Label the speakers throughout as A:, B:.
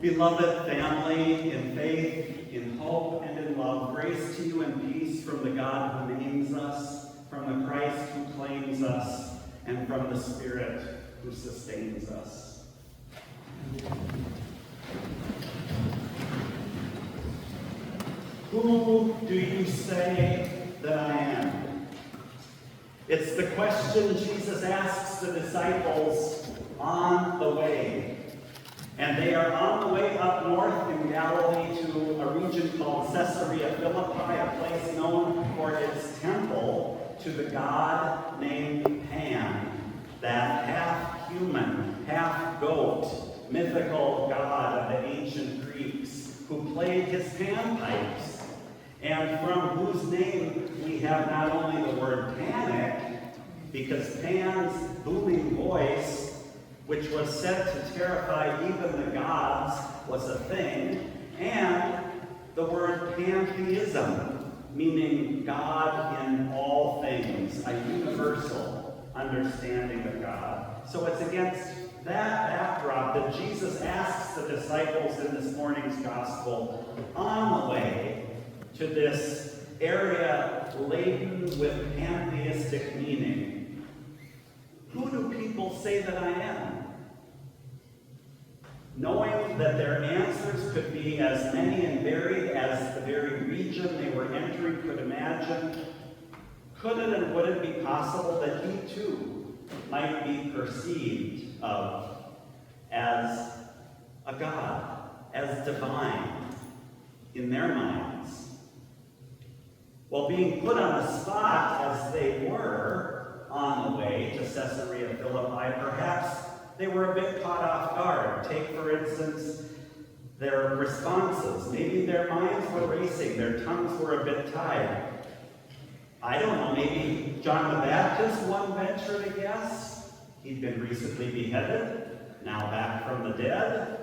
A: Beloved family, in faith, in hope, and in love, grace to you and peace from the God who names us, from the Christ who claims us, and from the Spirit who sustains us. Who do you say that I am? It's the question Jesus asks the disciples on the way. And they are on the way up north in Galilee to a region called Caesarea Philippi, a place known for its temple to the god named Pan, that half-human, half-goat, mythical god of the ancient Greeks, who played his panpipes, and from whose name we have not only the word panic, because Pan's booming voice, which was said to terrify even the gods, was a thing, and the word pantheism, meaning God in all things, a universal understanding of God. So it's against that backdrop that Jesus asks the disciples in this morning's gospel on the way to this area laden with pantheistic meaning. Who do people say that I am? Knowing that their answers could be as many and varied as the very region they were entering could imagine, could it and would it be possible that he too might be perceived of as a God, as divine in their minds? Well, being put on the spot as they were on the way to Caesarea Philippi, perhaps they were a bit caught off guard. Take, for instance, their responses. Maybe their minds were racing, their tongues were a bit tied. I don't know, maybe John the Baptist, one venture to guess. He'd been recently beheaded, now back from the dead.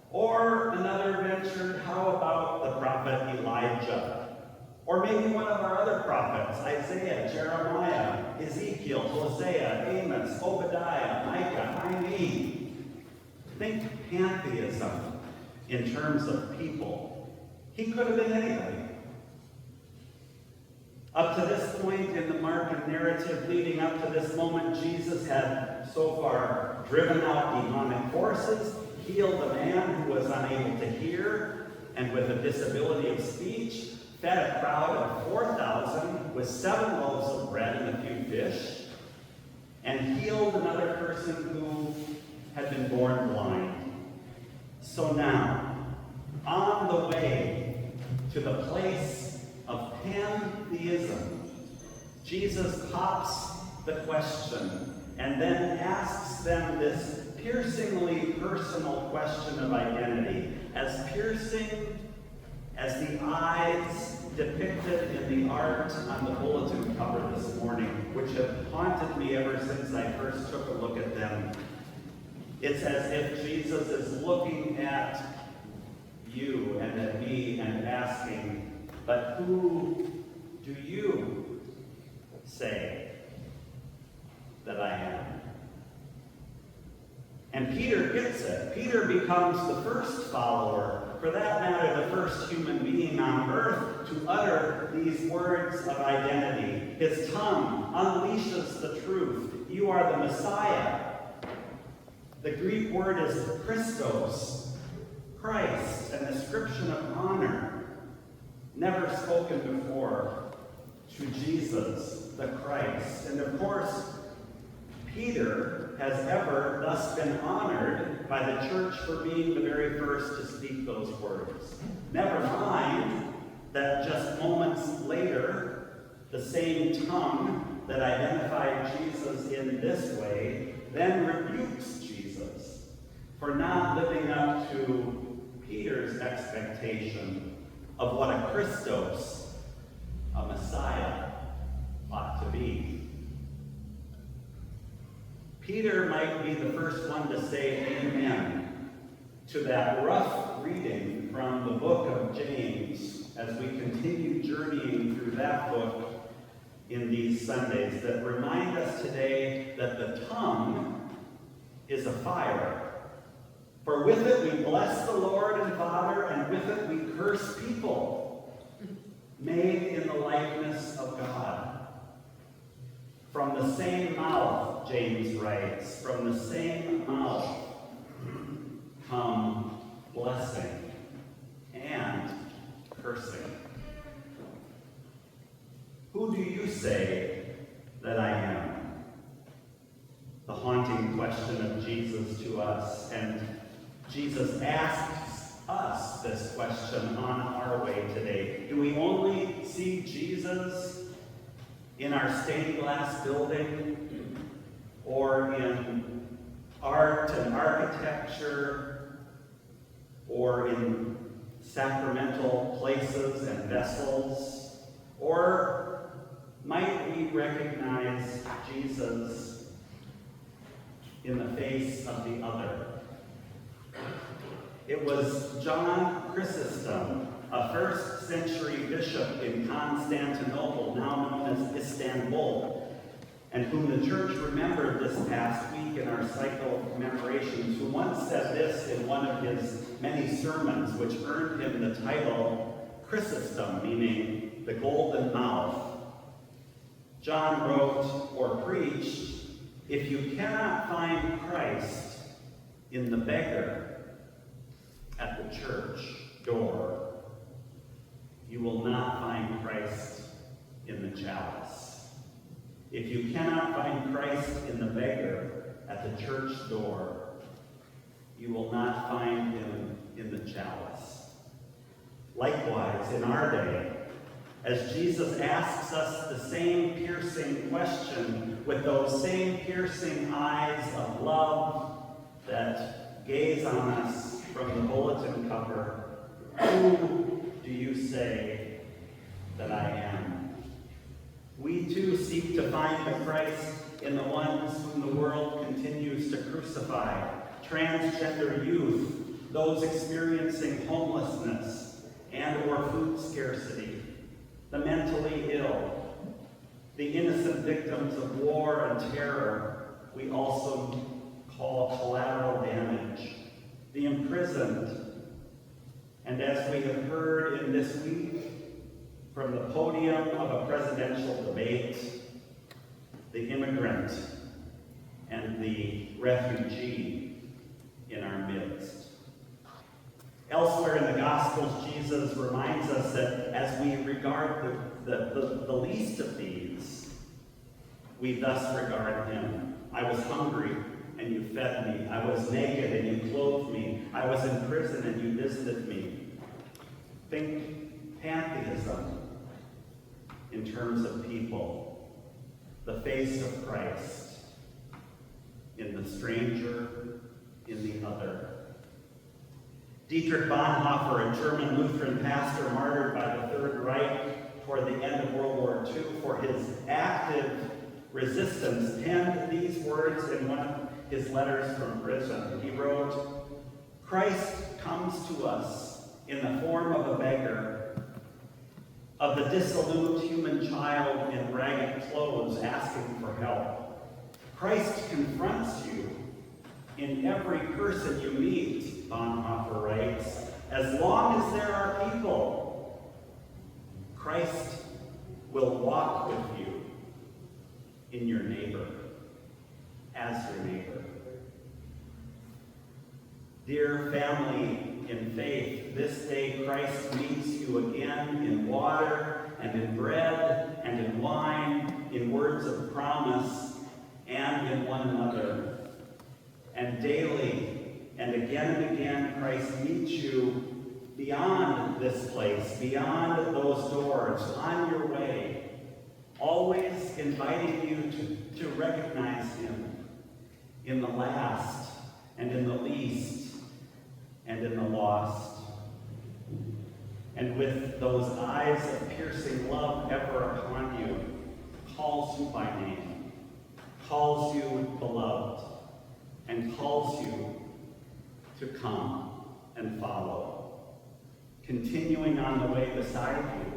A: Or another ventured, how about the prophet Elijah? Or maybe one of our other prophets, Isaiah, Jeremiah, Ezekiel, Hosea, Amos, Obadiah, Micah, Think pantheism in terms of people. He could have been anybody. Up to this point in the Markan narrative leading up to this moment, Jesus had so far driven out demonic forces, healed a man who was unable to hear and with a disability of speech, fed a crowd of 4,000 with 7 loaves of bread and a few fish, and healed another person who had been born blind. So now, on the way to the place of pantheism, Jesus pops the question and then asks them this piercingly personal question of identity, as piercing as the eyes depicted in the art on the bulletin cover this morning, which have haunted me ever since I first took a look at them. It's as if Jesus is looking at you and at me and asking, but who do you say that I am? And Peter gets it. Peter becomes the first follower, for that matter, the first human being on earth to utter these words of identity. His tongue unleashes the truth. You are the Messiah. The Greek word is Christos, Christ, an ascription of honor, never spoken before to Jesus, the Christ. And of course, Peter has ever thus been honored by the church for being the very first to speak those words. Never mind that just moments later, the same tongue that identified Jesus in this way then rebukes Jesus for not living up to Peter's expectation of what a Christos, a Messiah, ought to be. Peter might be the first one to say amen to that rough reading from the book of James as we continue journeying through that book in these Sundays that remind us today that the tongue is a fire. For with it we bless the Lord made in the likeness of God. From the same mouth, James writes, from the same mouth come blessing and cursing. Who do you say that I am? The haunting question of Jesus to us, and Jesus asks us this question on our way today. Do we only see Jesus in our stained glass building, or in art and architecture, or in sacramental places and vessels? Or might we recognize Jesus in the face of the other? It was John Chrysostom, a first century bishop in Constantinople, now known as Istanbul, and whom the church remembered this past week in our cycle of commemorations, who once said this in one of his many sermons, which earned him the title Chrysostom, meaning the golden mouth. John wrote or preached, "If you cannot find Christ in the beggar at the church door, you will not find Christ in the chalice. If you cannot find Christ in the beggar at the church door, you will not find him in the chalice." Likewise, in our day, as Jesus asks us the same piercing question with those same piercing eyes of love that gaze on us from the bulletin cover, who do you say that I am? We too seek to find the Christ in the ones whom the world continues to crucify: transgender youth, those experiencing homelessness and or food scarcity, the mentally ill, the innocent victims of war and terror we also call collateral damage, the imprisoned, and as we have heard in this week from the podium of a presidential debate, the immigrant and the refugee in our midst. Elsewhere in the Gospels, Jesus reminds us that as we regard the least of these, we thus regard him. I was hungry, and you fed me. I was naked, and you clothed me. I was in prison, and you visited me. Think pantheism in terms of people. The face of Christ in the stranger, in the other. Dietrich Bonhoeffer, a German Lutheran pastor martyred by the Third Reich toward the end of World War II for his active resistance, penned these words in one of his letters from prison. He wrote, "Christ comes to us in the form of a beggar, of the dissolute human child in ragged clothes asking for help. Christ confronts you in every person you meet," Bonhoeffer writes, "as long as there are people. Christ will walk with you in your neighbor, as your neighbor." Dear family in faith, this day Christ meets you again in water and in bread and in wine, in words of promise and in one another. And daily and again, Christ meets you beyond this place, beyond those doors, on your way, always inviting you to recognize him in the last and in the least and in the lost. And with those eyes of piercing love ever upon you, calls you by name, calls you beloved, and calls you to come and follow, continuing on the way beside you,